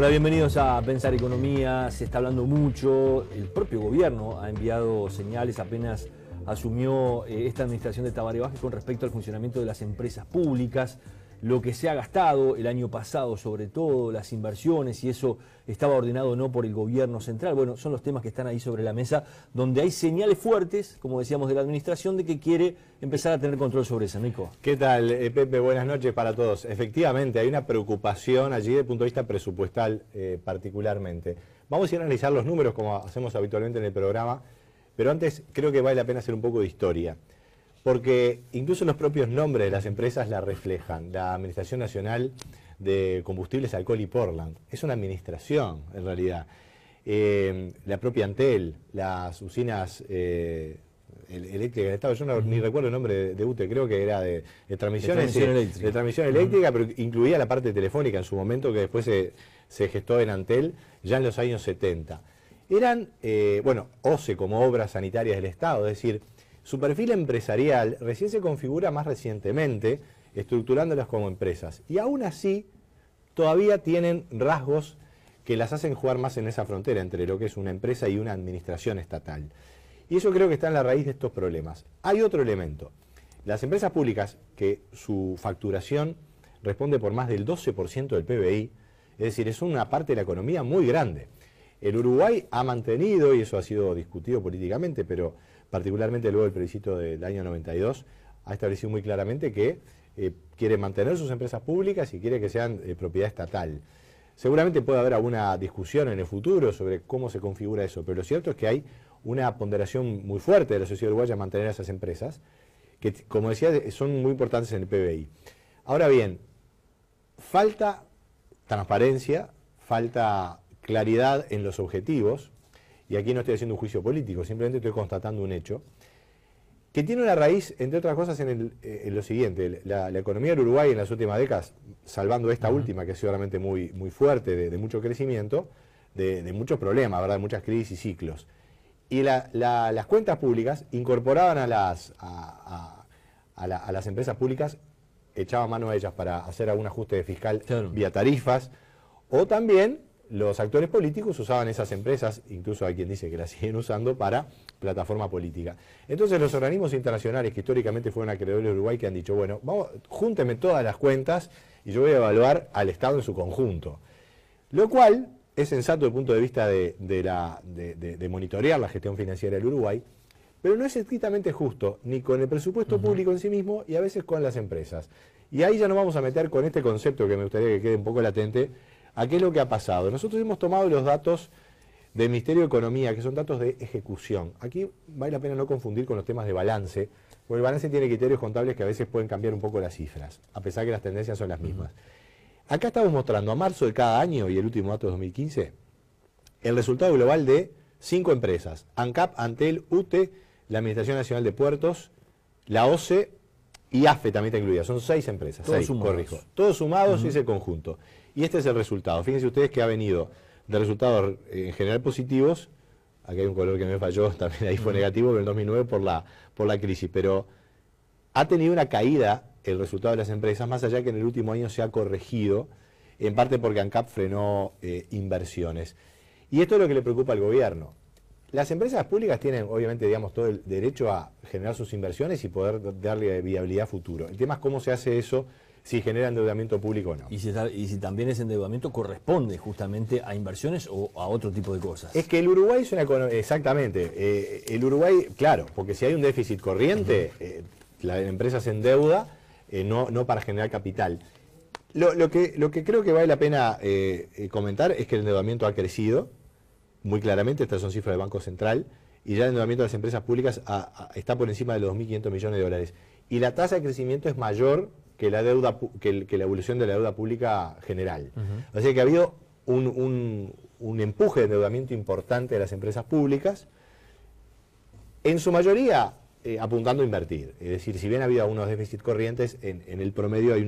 Hola, bienvenidos a Pensar Economía. Se está hablando mucho, el propio gobierno ha enviado señales apenas asumió esta administración de Tabaré Vázquez con respecto al funcionamiento de las empresas públicas, lo que se ha gastado el año pasado, sobre todo las inversiones, si eso estaba ordenado o no por el gobierno central. Bueno, son los temas que están ahí sobre la mesa, donde hay señales fuertes, como decíamos, de la administración, de que quiere empezar a tener control sobre eso. Nico. ¿Qué tal, Pepe? Buenas noches para todos. Efectivamente, hay una preocupación allí desde el punto de vista presupuestal particularmente. Vamos a ir a analizar los números como hacemos habitualmente en el programa, pero antes creo que vale la pena hacer un poco de historia. Porque incluso los propios nombres de las empresas la reflejan. La Administración Nacional de Combustibles, Alcohol y Portland es una administración, en realidad. La propia Antel, las usinas eléctricas del Estado, yo ni recuerdo el nombre de UTE, creo que era de transmisión eléctrica, pero incluía la parte telefónica en su momento, que después se gestó en Antel ya en los años 70. Eran, OCE como Obras Sanitarias del Estado, es decir, su perfil empresarial recién se configura más recientemente, estructurándolas como empresas. Y aún así, todavía tienen rasgos que las hacen jugar más en esa frontera entre lo que es una empresa y una administración estatal. Y eso creo que está en la raíz de estos problemas. Hay otro elemento. Las empresas públicas, que su facturación responde por más del 12% del PBI, es decir, es una parte de la economía muy grande. El Uruguay ha mantenido, y eso ha sido discutido políticamente, pero particularmente luego del plebiscito del año 92, ha establecido muy claramente que quiere mantener sus empresas públicas y quiere que sean propiedad estatal. Seguramente puede haber alguna discusión en el futuro sobre cómo se configura eso, pero lo cierto es que hay una ponderación muy fuerte de la sociedad uruguaya a mantener a esas empresas, que, como decía, son muy importantes en el PBI. Ahora bien, falta transparencia, falta claridad en los objetivos, y aquí no estoy haciendo un juicio político, simplemente estoy constatando un hecho, que tiene una raíz, entre otras cosas, en lo siguiente. La economía del Uruguay en las últimas décadas, salvando esta última, que es seguramente muy muerte, de mucho crecimiento, de muchos problemas, ¿verdad?, de muchas crisis y ciclos. Y las cuentas públicas incorporaban a las empresas públicas, echaban mano a ellas para hacer algún ajuste fiscal vía tarifas, o también los actores políticos usaban esas empresas, incluso hay quien dice que las siguen usando, para plataforma política. Entonces los organismos internacionales que históricamente fueron acreedores de Uruguay, que han dicho, bueno, júnteme todas las cuentas y yo voy a evaluar al Estado en su conjunto. Lo cual es sensato desde el punto de vista de monitorear la gestión financiera del Uruguay, pero no es estrictamente justo, ni con el presupuesto público en sí mismo y a veces con las empresas. Y ahí ya nos vamos a meter con este concepto que me gustaría que quede un poco latente, a qué es lo que ha pasado. Nosotros hemos tomado los datos del Ministerio de Economía, que son datos de ejecución. Aquí vale la pena no confundir con los temas de balance, porque el balance tiene criterios contables que a veces pueden cambiar un poco las cifras, a pesar que las tendencias son las mismas. Acá estamos mostrando a marzo de cada año, y el último dato de 2015, el resultado global de 5 empresas: ANCAP, Antel, UTE, la Administración Nacional de Puertos, la OCE y AFE también está incluida. Son 6 empresas. Todos sumados. Corrijo. Todos sumados es el conjunto. Y este es el resultado. Fíjense ustedes que ha venido de resultados en general positivos. Aquí hay un color que me falló, también ahí fue negativo, pero en 2009 por la crisis. Pero ha tenido una caída el resultado de las empresas, más allá que en el último año se ha corregido, en parte porque ANCAP frenó inversiones. Y esto es lo que le preocupa al gobierno. Las empresas públicas tienen, obviamente, digamos, todo el derecho a generar sus inversiones y poder darle viabilidad a futuro. El tema es cómo se hace eso, si genera endeudamiento público o no. Y si también ese endeudamiento corresponde justamente a inversiones o a otro tipo de cosas. Es que el Uruguay es una economía, exactamente, el Uruguay, claro, porque si hay un déficit corriente, la empresa se endeuda, no para generar capital. Lo que creo que vale la pena comentar es que el endeudamiento ha crecido, muy claramente, estas son cifras del Banco Central, y ya el endeudamiento de las empresas públicas está por encima de los 2.500 millones de dólares. Y la tasa de crecimiento es mayor que la evolución de la deuda pública general. O sea que ha habido un empuje de endeudamiento importante de las empresas públicas, en su mayoría apuntando a invertir. Es decir, si bien ha habido algunos déficits corrientes, en el promedio hay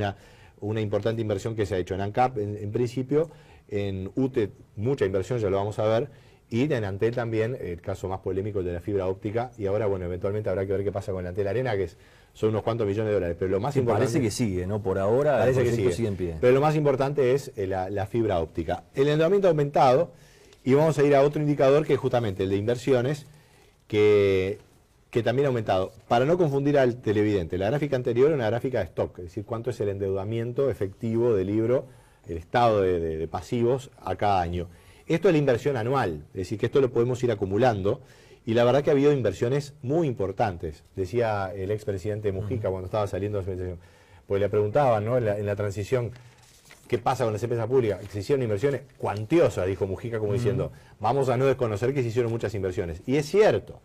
una importante inversión que se ha hecho en ANCAP, en principio, en UTE mucha inversión, ya lo vamos a ver, Y en Antel también, el caso más polémico, el de la fibra óptica, y ahora, bueno, eventualmente habrá que ver qué pasa con la Antel Arena, que son unos cuantos millones de dólares, pero lo más importante... Parece que sigue, ¿no? Por ahora parece el que proyecto sigue en pie. Pero lo más importante es la fibra óptica. El endeudamiento ha aumentado, y vamos a ir a otro indicador que es justamente el de inversiones, que también ha aumentado. Para no confundir al televidente, la gráfica anterior era una gráfica de stock, es decir, cuánto es el endeudamiento efectivo del libro, el estado de pasivos a cada año. Esto es la inversión anual, es decir, que esto lo podemos ir acumulando, y la verdad que ha habido inversiones muy importantes. Decía el expresidente Mujica cuando estaba saliendo de su administración, pues le preguntaban, ¿no?, en la transición, ¿qué pasa con las empresas públicas? Se hicieron inversiones cuantiosas, dijo Mujica, como diciendo, vamos a no desconocer que se hicieron muchas inversiones. Y es cierto.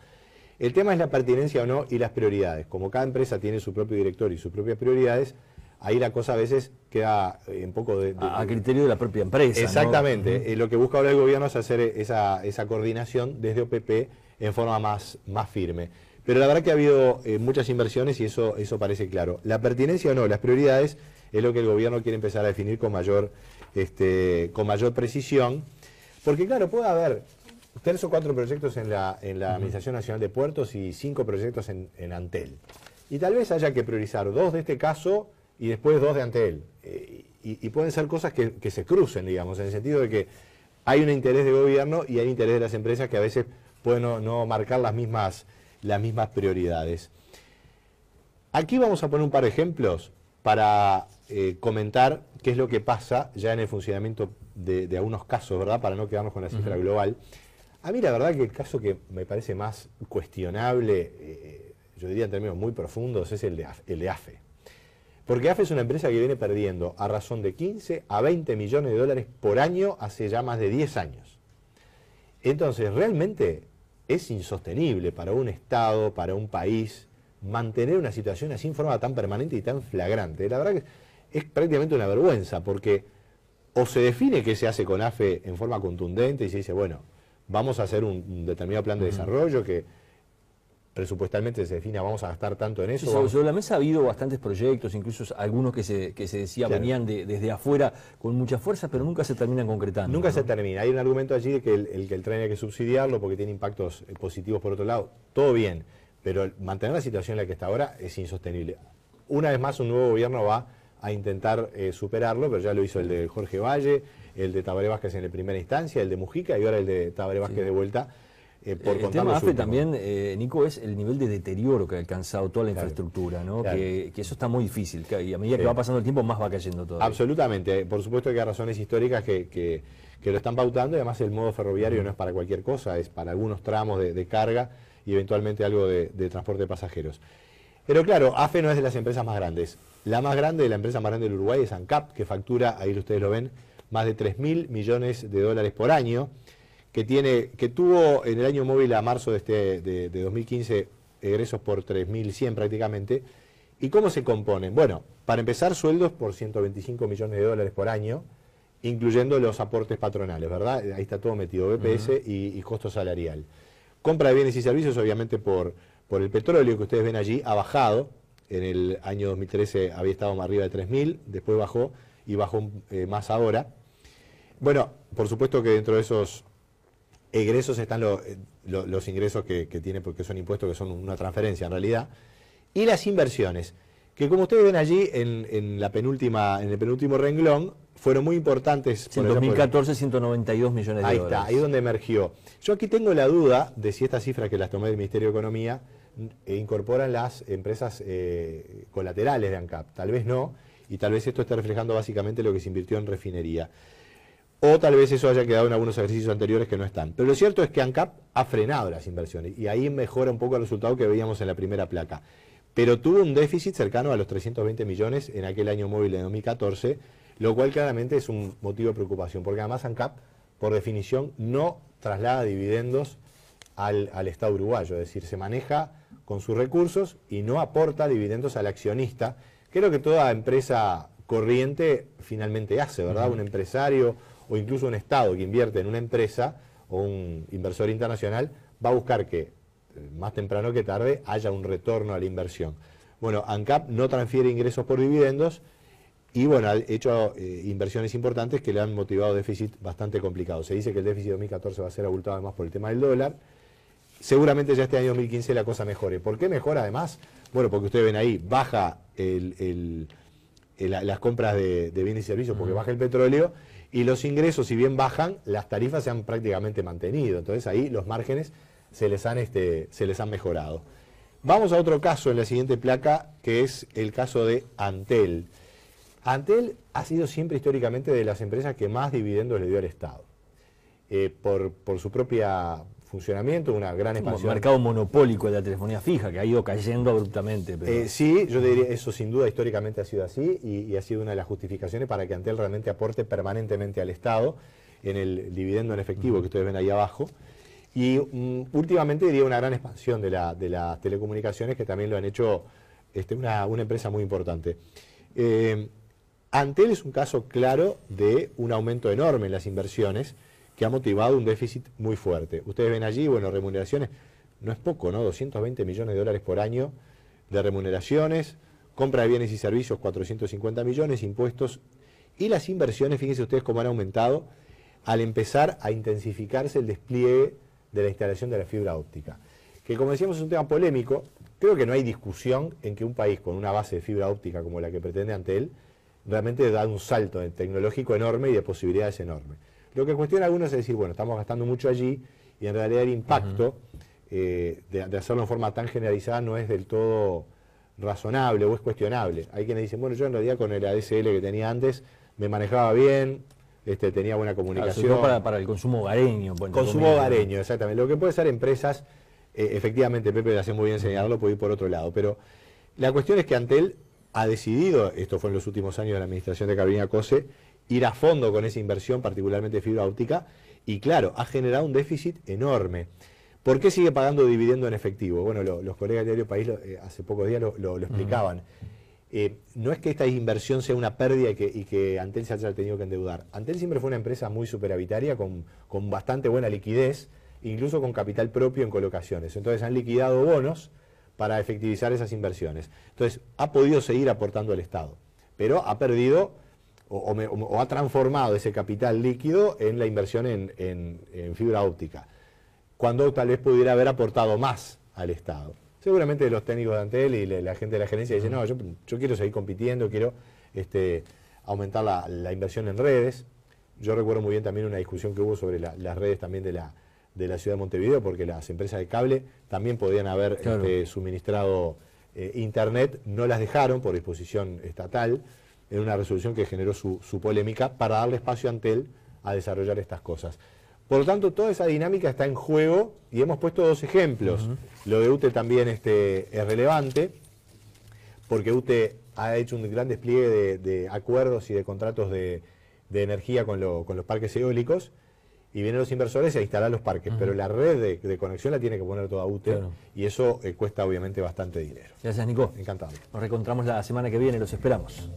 El tema es la pertinencia o no y las prioridades. Como cada empresa tiene su propio director y sus propias prioridades, ahí la cosa a veces queda un poco a criterio de la propia empresa. Exactamente. ¿No? Lo que busca ahora el gobierno es hacer esa coordinación desde OPP en forma más firme. Pero la verdad que ha habido muchas inversiones y eso parece claro. La pertinencia o no, las prioridades, es lo que el gobierno quiere empezar a definir con mayor precisión. Porque claro, puede haber 3 o 4 proyectos en la Administración Nacional de Puertos y 5 proyectos en Antel. Y tal vez haya que priorizar 2 de este caso y después 2 de Antel. Y pueden ser cosas que se crucen, digamos, en el sentido de que hay un interés de gobierno y hay interés de las empresas que a veces pueden no marcar las mismas prioridades. Aquí vamos a poner un par de ejemplos para comentar qué es lo que pasa ya en el funcionamiento de algunos casos, ¿verdad? Para no quedarnos con la cifra global. A mí la verdad que el caso que me parece más cuestionable, yo diría en términos muy profundos, es el de AFE. Porque AFE es una empresa que viene perdiendo a razón de 15 a 20 millones de dólares por año hace ya más de 10 años. Entonces, realmente es insostenible para un Estado, para un país, mantener una situación así en forma tan permanente y tan flagrante. La verdad que es prácticamente una vergüenza, porque o se define qué se hace con AFE en forma contundente y se dice, bueno, vamos a hacer un determinado plan de desarrollo que presupuestalmente se defina, vamos a gastar tanto en eso. Sí, sobre la mesa ha habido bastantes proyectos, incluso algunos que se decía claro, venían desde afuera con mucha fuerza, pero nunca se terminan concretando. Nunca, ¿no?, se termina. Hay un argumento allí de que el tren hay que subsidiarlo porque tiene impactos positivos por otro lado. Todo bien, pero mantener la situación en la que está ahora es insostenible. Una vez más, un nuevo gobierno va a intentar superarlo, pero ya lo hizo el de Jorge Valle, el de Tabaré Vázquez en la primera instancia, el de Mujica y ahora el de Tabaré Vázquez de vuelta. El tema AFE también, Nico, es el nivel de deterioro que ha alcanzado toda la infraestructura, ¿no? Claro. Que eso está muy difícil, y a medida que va pasando el tiempo más va cayendo todo. Absolutamente, por supuesto que hay razones históricas que lo están pautando, y además el modo ferroviario no es para cualquier cosa, es para algunos tramos de carga y eventualmente algo de transporte de pasajeros. Pero claro, AFE no es de las empresas más grandes. La más grande, la empresa más grande del Uruguay es ANCAP, que factura, ahí ustedes lo ven, más de 3.000 millones de dólares por año, que tuvo en el año móvil a marzo de 2015 egresos por 3.100 prácticamente. ¿Y cómo se componen? Bueno, para empezar, sueldos por 125 millones de dólares por año, incluyendo los aportes patronales, ¿verdad? Ahí está todo metido, BPS y costo salarial. Compra de bienes y servicios, obviamente por el petróleo que ustedes ven allí, ha bajado. En el año 2013 había estado más arriba de 3.000, después bajó y bajó más ahora. Bueno, por supuesto que dentro de esos egresos están los ingresos que tiene, porque son impuestos, que son una transferencia en realidad, y las inversiones, que como ustedes ven allí en el penúltimo renglón, fueron muy importantes. Sí, en 2014, 192 millones de dólares. Ahí está, ahí donde emergió. Yo aquí tengo la duda de si estas cifras que las tomé del Ministerio de Economía incorporan las empresas colaterales de ANCAP. Tal vez no, y tal vez esto está reflejando básicamente lo que se invirtió en refinería. O tal vez eso haya quedado en algunos ejercicios anteriores que no están. Pero lo cierto es que ANCAP ha frenado las inversiones y ahí mejora un poco el resultado que veíamos en la primera placa. Pero tuvo un déficit cercano a los 320 millones en aquel año móvil de 2014, lo cual claramente es un motivo de preocupación, porque además ANCAP, por definición, no traslada dividendos al Estado uruguayo, es decir, se maneja con sus recursos y no aporta dividendos al accionista, que es lo que toda empresa corriente finalmente hace, ¿verdad? Un empresario o incluso un Estado que invierte en una empresa o un inversor internacional va a buscar que más temprano que tarde haya un retorno a la inversión. Bueno, ANCAP no transfiere ingresos por dividendos, y bueno, ha hecho inversiones importantes que le han motivado déficit bastante complicado. Se dice que el déficit de 2014 va a ser abultado además por el tema del dólar. Seguramente ya este año 2015 la cosa mejore. ¿Por qué mejora además? Bueno, porque ustedes ven ahí, baja las compras de bienes y servicios porque baja el petróleo, y los ingresos, si bien bajan, las tarifas se han prácticamente mantenido. Entonces ahí los márgenes se les han mejorado. Vamos a otro caso en la siguiente placa, que es el caso de Antel. Antel ha sido siempre históricamente de las empresas que más dividendos le dio al Estado. Por su propia funcionamiento, una gran expansión. Un mercado monopólico de la telefonía fija, que ha ido cayendo abruptamente. Pero... sí, yo diría, eso sin duda históricamente ha sido así, y ha sido una de las justificaciones para que Antel realmente aporte permanentemente al Estado en el dividendo en efectivo que ustedes ven ahí abajo. Y últimamente diría una gran expansión de las telecomunicaciones, que también lo han hecho una empresa muy importante. Antel es un caso claro de un aumento enorme en las inversiones, que ha motivado un déficit muy fuerte. Ustedes ven allí, bueno, remuneraciones, no es poco, ¿no? 220 millones de dólares por año de remuneraciones, compra de bienes y servicios 450 millones, impuestos, y las inversiones, fíjense ustedes cómo han aumentado al empezar a intensificarse el despliegue de la instalación de la fibra óptica. Que, como decíamos, es un tema polémico. Creo que no hay discusión en que un país con una base de fibra óptica como la que pretende Antel realmente da un salto tecnológico enorme y de posibilidades enormes. Lo que cuestiona a algunos es decir, bueno, estamos gastando mucho allí, y en realidad el impacto de hacerlo en forma tan generalizada no es del todo razonable o es cuestionable. Hay quienes dicen, bueno, yo en realidad con el ADSL que tenía antes me manejaba bien, tenía buena comunicación. Claro, para el consumo hogareño. Consumo hogareño, exactamente. Lo que puede ser empresas, efectivamente, Pepe le hace muy bien señalarlo, puede ir por otro lado. Pero la cuestión es que Antel ha decidido, esto fue en los últimos años de la administración de Carolina Cose, ir a fondo con esa inversión, particularmente de fibra óptica, y claro, ha generado un déficit enorme. ¿Por qué sigue pagando dividendo en efectivo? Bueno, los colegas de Diario País hace pocos días lo explicaban. No es que esta inversión sea una pérdida y que Antel se haya tenido que endeudar. Antel siempre fue una empresa muy superavitaria, con bastante buena liquidez, incluso con capital propio en colocaciones. Entonces han liquidado bonos para efectivizar esas inversiones. Entonces ha podido seguir aportando al Estado, pero ha perdido o ha transformado ese capital líquido en la inversión en fibra óptica, cuando tal vez pudiera haber aportado más al Estado. Seguramente los técnicos de Antel y la gente de la gerencia dicen, no, yo quiero seguir compitiendo, quiero aumentar la inversión en redes. Yo recuerdo muy bien también una discusión que hubo sobre las redes también de la ciudad de Montevideo, porque las empresas de cable también podían haber suministrado internet, no las dejaron por disposición estatal, en una resolución que generó su polémica, para darle espacio a Antel a desarrollar estas cosas. Por lo tanto, toda esa dinámica está en juego, y hemos puesto dos ejemplos. Lo de UTE también es relevante, porque UTE ha hecho un gran despliegue de acuerdos y de contratos de energía con los parques eólicos, y vienen los inversores a instalar los parques, pero la red de conexión la tiene que poner toda UTE, y eso cuesta obviamente bastante dinero. Gracias, Nico. Encantado. Nos reencontramos la semana que viene, los esperamos.